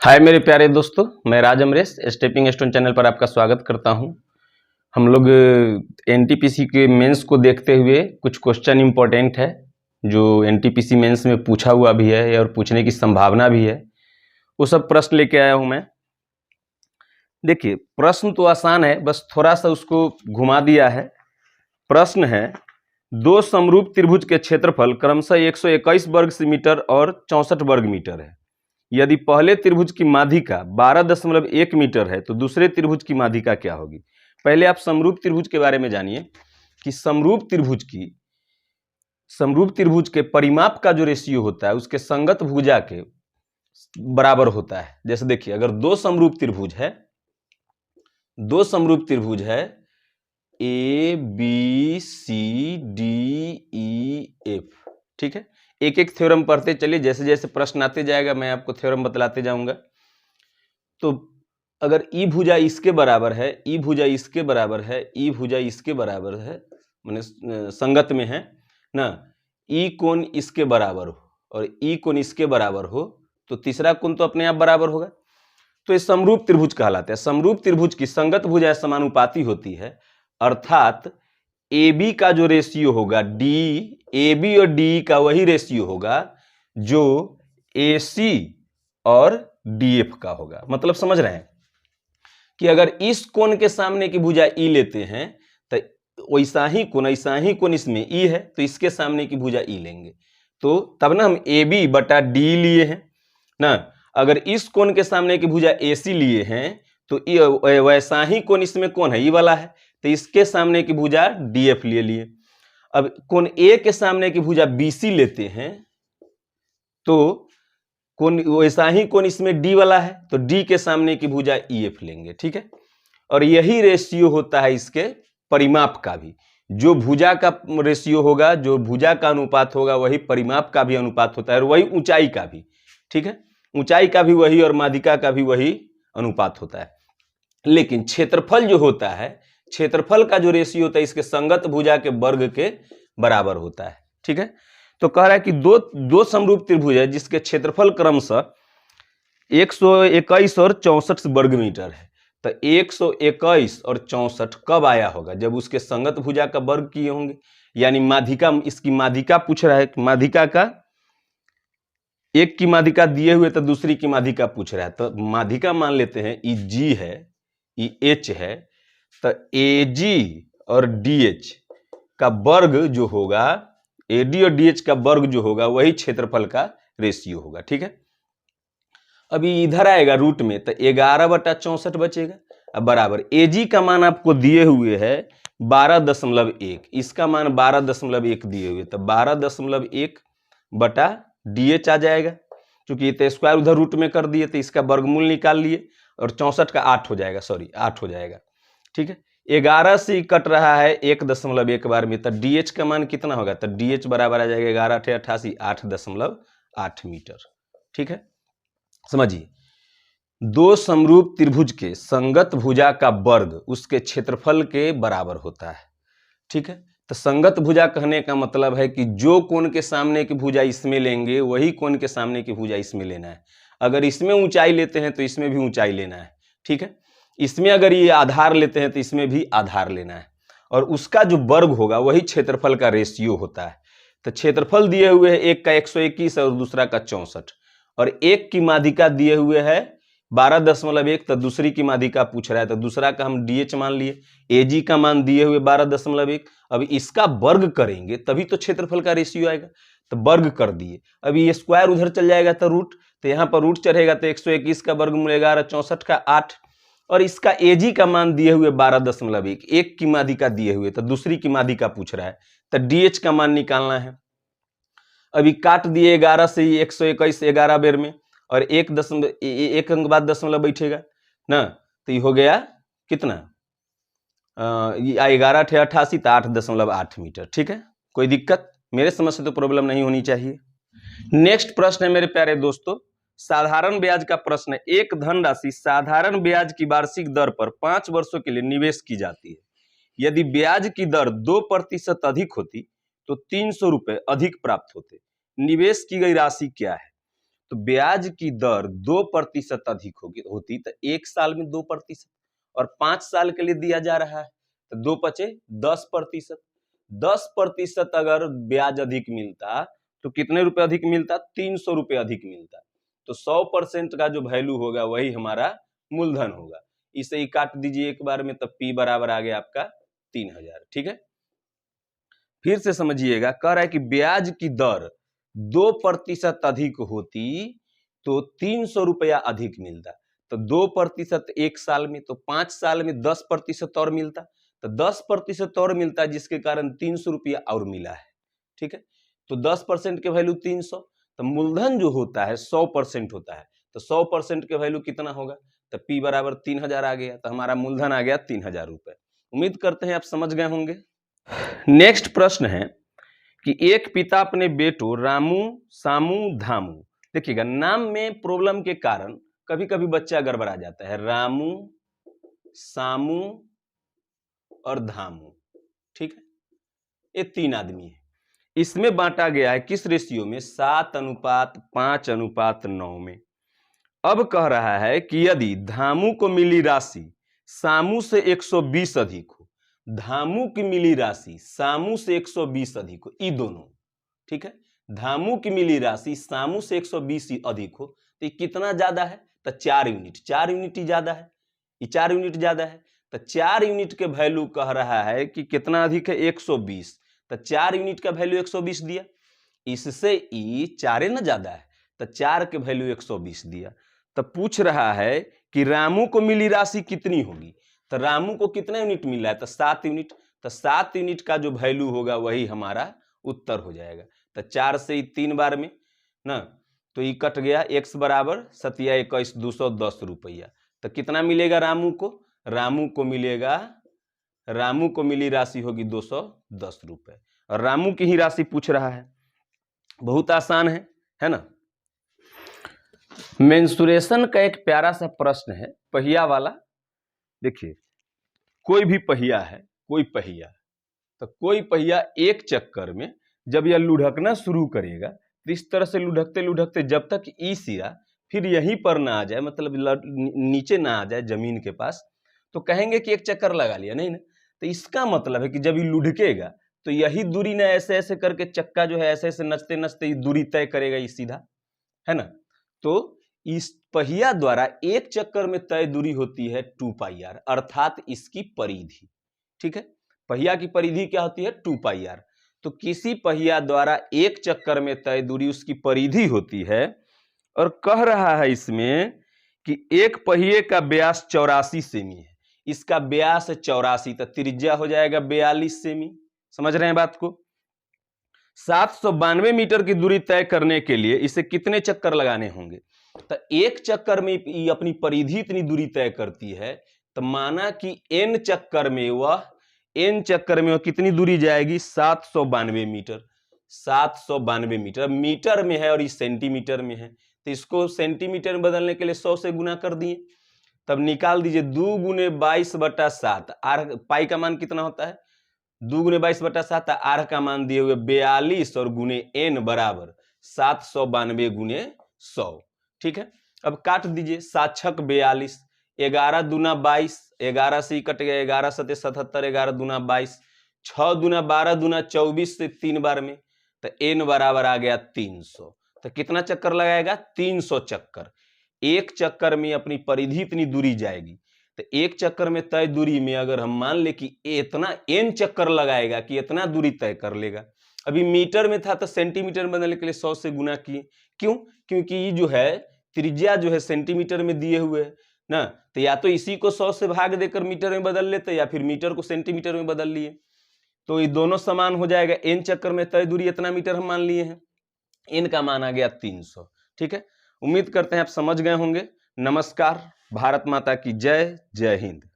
हाय मेरे प्यारे दोस्तों, मैं राज अमरेश स्टेपिंग स्टोन चैनल पर आपका स्वागत करता हूं। हम लोग एनटीपीसी के मेंस को देखते हुए कुछ क्वेश्चन इंपॉर्टेंट है जो एनटीपीसी मेंस में पूछा हुआ भी है और पूछने की संभावना भी है, वो सब प्रश्न लेके आया हूं मैं। देखिए, प्रश्न तो आसान है, बस थोड़ा सा उसको घुमा दिया है। प्रश्न है, दो समरूप त्रिभुज के क्षेत्रफल क्रमशः 121 वर्ग मीटर और 64 वर्ग मीटर है। यदि पहले त्रिभुज की माध्यिका 12.1 मीटर है तो दूसरे त्रिभुज की माध्यिका क्या होगी। पहले आप समरूप त्रिभुज के बारे में जानिए कि समरूप त्रिभुज के परिमाप का जो रेशियो होता है उसके संगत भुजा के बराबर होता है। जैसे देखिए, अगर दो समरूप त्रिभुज है A B C D E F, ठीक है। एक एक थ्योरम पढ़ते चलिए, जैसे जैसे प्रश्न आते जाएगा मैं आपको थ्योरम बतलाते जाऊंगा। तो अगर ई भुजा इसके बराबर है, ई भुजा इसके बराबर है, ई भुजा इसके बराबर है, माने संगत में है ना, ई कोण इसके बराबर हो और ई कोण इसके बराबर हो तो तीसरा कोण तो अपने आप बराबर होगा। तो ये समरूप त्रिभुज कहलाते हैं। समरूप त्रिभुज की संगत भुजा समानुपाती होती है, अर्थात ए बी का जो रेशियो होगा डी, ए बी और डी का वही रेशियो होगा जो ए सी और डी एफ का होगा। मतलब समझ रहे हैं कि अगर इस कोण के सामने की भुजा ई लेते हैं तो वैसा ही कोण इसमें ई है तो इसके सामने की भुजा ई लेंगे, तो तब ना हम ए बी बटा डी लिए हैं ना। अगर इस कोण के सामने की भुजा ए सी लिए हैं तो वैसा ही कोण इसमें कौन है, ई वाला है, तो इसके सामने की भुजा डी एफ ले लिए। अब कोण ए के सामने की भुजा बी सी लेते हैं तो कोण वैसा ही कोण इसमें डी वाला है तो डी के सामने की भुजा ई एफ लेंगे, ठीक है। और यही रेशियो होता है इसके परिमाप का भी। जो भुजा का रेशियो होगा, जो भुजा का अनुपात होगा, वही परिमाप का भी अनुपात होता है और वही ऊंचाई का भी, ठीक है। ऊंचाई का भी वही और माध्यिका का भी वही अनुपात होता है। लेकिन क्षेत्रफल जो होता है, क्षेत्रफल का जो रेशियो होता है इसके संगत भुजा के वर्ग के बराबर होता है, ठीक है। तो कह रहा है कि दो समरूप त्रिभुज है जिसके क्षेत्रफल क्रमशः 121 और 64 वर्ग मीटर है। तो 121 और 64 कब आया होगा, जब उसके संगत भुजा का वर्ग किए होंगे, यानी माध्यिका, इसकी माध्यिका पूछ रहा है, माध्यिका का एक की माध्यिका दिए हुए तो दूसरी की माध्यिका पूछ रहा है। तो माध्यिका मान लेते हैं ई जी है, ई एच है, तो ए जी और डी एच का वर्ग जो होगा, ए डी और डी एच का वर्ग जो होगा वही क्षेत्रफल का रेशियो होगा, ठीक है। अभी इधर आएगा रूट में तो 11/64 बचेगा। अब बराबर ए जी का मान आपको दिए हुए है 12.1, इसका मान 12.1 दिए हुए, तो 12.1 बटा डी एच आ जाएगा। क्योंकि ये तो स्क्वायर उधर रूट में कर दिए तो इसका वर्गमूल निकाल लिए और 64 का 8 हो जाएगा, सॉरी 8 हो जाएगा, ठीक है। 11 से कट रहा है 1.1 बार में, तो डी एच का मान कितना होगा, तो डी एच बराबर आ जाएगा 11×8 = 8.8 मीटर, ठीक है। समझिए, दो समरूप त्रिभुज के संगत भुजा का वर्ग उसके क्षेत्रफल के बराबर होता है, ठीक है। तो संगत भुजा कहने का मतलब है कि जो कोण के सामने की भुजा इसमें लेंगे वही कोण के सामने की भुजा इसमें लेना है। अगर इसमें ऊंचाई लेते हैं तो इसमें भी ऊंचाई लेना है, ठीक है। इसमें अगर ये आधार लेते हैं तो इसमें भी आधार लेना है और उसका जो वर्ग होगा वही क्षेत्रफल का रेशियो होता है। तो क्षेत्रफल दिए हुए है, एक का 121 और दूसरा का 64, और एक की माध्यिका दिए हुए है 12.1, तो दूसरी की माध्यिका पूछ रहा है तो दूसरा का हम डी एच मान लिए, ए जी का मान दिए हुए 12.1। अब इसका वर्ग करेंगे तभी तो क्षेत्रफल का रेशियो आएगा, तो वर्ग कर दिए। अभी ये स्क्वायर उधर चल जाएगा तो रूट, तो यहाँ पर रूट चढ़ेगा तो 121 का वर्गमूल 11, 64 का 8, और इसका ए जी का मान दिए हुए 12.1, एक की माध्यिका दिए हुए तो दूसरी की माध्यिका पूछ रहा है, तो डी एच का मान निकालना है। अभी काट दिए 11 से 121 11 बेर में, और एक अंक बाद दशमलव बैठेगा ना, तो ये हो गया कितना, 11×88 तो 8.8 मीटर, ठीक है। कोई दिक्कत, मेरे समझ से तो प्रॉब्लम नहीं होनी चाहिए। नेक्स्ट प्रश्न है मेरे प्यारे दोस्तों, साधारण ब्याज का प्रश्न है। एक धनराशि साधारण ब्याज की वार्षिक दर पर 5 वर्षों के लिए निवेश की जाती है। यदि ब्याज की दर 2% अधिक होती तो 300 रुपए अधिक प्राप्त होते। निवेश की गई राशि क्या है। तो ब्याज की दर 2% अधिक होती तो 1 साल में 2% और 5 साल के लिए दिया जा रहा है तो 2 बचे 10%। 10% अगर ब्याज अधिक मिलता तो कितने रुपए अधिक मिलता? 300 रुपए अधिक मिलता। तो 100% का जो वैल्यू होगा वही हमारा मूलधन होगा। इसे ही काट दीजिए एक बार में, तब P बराबर आ गया आपका 3000। ठीक है, फिर से समझिएगा, कह रहा है कि ब्याज की दर 2% अधिक होती तो 300 रुपया अधिक मिलता। तो 2% 1 साल में, तो 5 साल में 10% और मिलता, तो 10% और मिलता जिसके कारण 300 रुपया और मिला है। ठीक है, तो 10% के वैल्यू 300, तो मूलधन जो होता है 100% होता है, तो 100% के वैल्यू कितना होगा? तो P बराबर 3000 आ गया, तो हमारा मूलधन आ गया 3000 रुपए। उम्मीद करते हैं आप समझ गए होंगे। नेक्स्ट प्रश्न है कि एक पिता अपने बेटों रामू, सामू, धामू, देखिएगा नाम में प्रॉब्लम के कारण कभी कभी बच्चा गड़बड़ा जाता है। रामू, सामू और धामू, ठीक है, ये 3 आदमी है। इसमें बांटा गया है किस रेशियो में? 7:5:9 में। अब कह रहा है कि यदि धामू को मिली राशि सामू से 120 अधिक हो, धामू की मिली राशि सामू से 120 अधिक हो, ये दोनों, ठीक है, धामू की मिली राशि सामू से 120 अधिक हो, तो ये कितना ज्यादा है? तो 4 यूनिट। 4 यूनिट ही ज्यादा है, ये 4 यूनिट ज्यादा है। तो 4 यूनिट के वैल्यू कह रहा है कि कितना अधिक है? 120। तो 4 यूनिट का वैल्यू 120 दिया, इससे ई 4 ना ज्यादा है, तो 4 के वैल्यू 120 दिया। तो पूछ रहा है कि रामू को मिली राशि कितनी होगी? तो रामू को कितना यूनिट मिला है? तो 7 यूनिट। तो 7 यूनिट का जो वैल्यू होगा वही हमारा उत्तर हो जाएगा। तो 4 से 3 बार में ना, तो ये कट गया, x बराबर 7×21 210 रुपया। तो कितना मिलेगा रामू को? रामू को मिलेगा, रामू को मिली राशि होगी 210 रुपए, और रामू की ही राशि पूछ रहा है। बहुत आसान है ना। मेंसुरेशन का एक प्यारा सा प्रश्न है, पहिया वाला। देखिए, कोई भी पहिया है, कोई पहिया, तो कोई पहिया एक चक्कर में जब यह लुढ़कना शुरू करेगा तो इस तरह से लुढ़कते लुढ़कते जब तक ई सिरा फिर यहीं पर ना आ जाए, मतलब नीचे ना आ जाए जमीन के पास, तो कहेंगे कि एक चक्कर लगा लिया। नहीं ना, तो इसका मतलब है कि जब ये लुढ़केगा तो यही दूरी ना ऐसे ऐसे करके चक्का जो है ऐसे ऐसे नचते नचते दूरी तय करेगा, ये सीधा, है ना। तो इस पहिया द्वारा एक चक्कर में तय दूरी होती है 2πr, अर्थात इसकी परिधि। ठीक है, पहिया की परिधि क्या होती है? 2πr। तो किसी पहिया द्वारा एक चक्कर में तय दूरी उसकी परिधि होती है, और कह रहा है इसमें कि एक पहिए का व्यास 84 सेमी है, इसका व्यास 84, तो त्रिज्या हो जाएगा 42 सेमी। समझ रहे हैं बात को? 792 मीटर की दूरी तय करने के लिए इसे कितने चक्कर लगाने होंगे? तो एक चक्कर में ये अपनी परिधि इतनी दूरी तय करती है, तो माना कि n चक्कर में वह कितनी दूरी जाएगी? 792 मीटर। 792 मीटर मीटर में है और इस सेंटीमीटर में है, तो इसको सेंटीमीटर में बदलने के लिए 100 से गुना कर दिए। तब निकाल दीजिए 2 × 22/7, आर पाई का मान कितना होता है? 2 × 22/7, आर का मान दिए हुए 42 और गुने n बराबर 792 × 100। ठीक है, अब काट दीजिए, 7 × 6 42, 11 दूना 22, 11 से कट गया, 11 7 77, 11 दूना 22, 6 दूना 12 दूना 24 से 3 बार में, तो n बराबर आ गया 300। तो कितना चक्कर लगाएगा? 300 चक्कर। एक चक्कर में अपनी परिधि इतनी दूरी जाएगी, तो एक चक्कर में तय दूरी में अगर हम मान ले कि इतना n चक्कर लगाएगा कि इतना दूरी तय कर लेगा। अभी मीटर में था तो सेंटीमीटर में बदलने के लिए 100 से गुना किए। क्यों? क्योंकि ये जो है त्रिज्या जो है सेंटीमीटर में दिए हुए है ना, तो या तो इसी को 100 से भाग देकर मीटर में बदल लेते, या फिर मीटर को सेंटीमीटर में बदल लिए, तो ये दोनों समान हो जाएगा। n चक्कर में तय दूरी इतना मीटर हम मान लिए हैं, n का मान आ गया 300। ठीक है, उम्मीद करते हैं आप समझ गए होंगे। नमस्कार, भारत माता की जय, जय हिंद।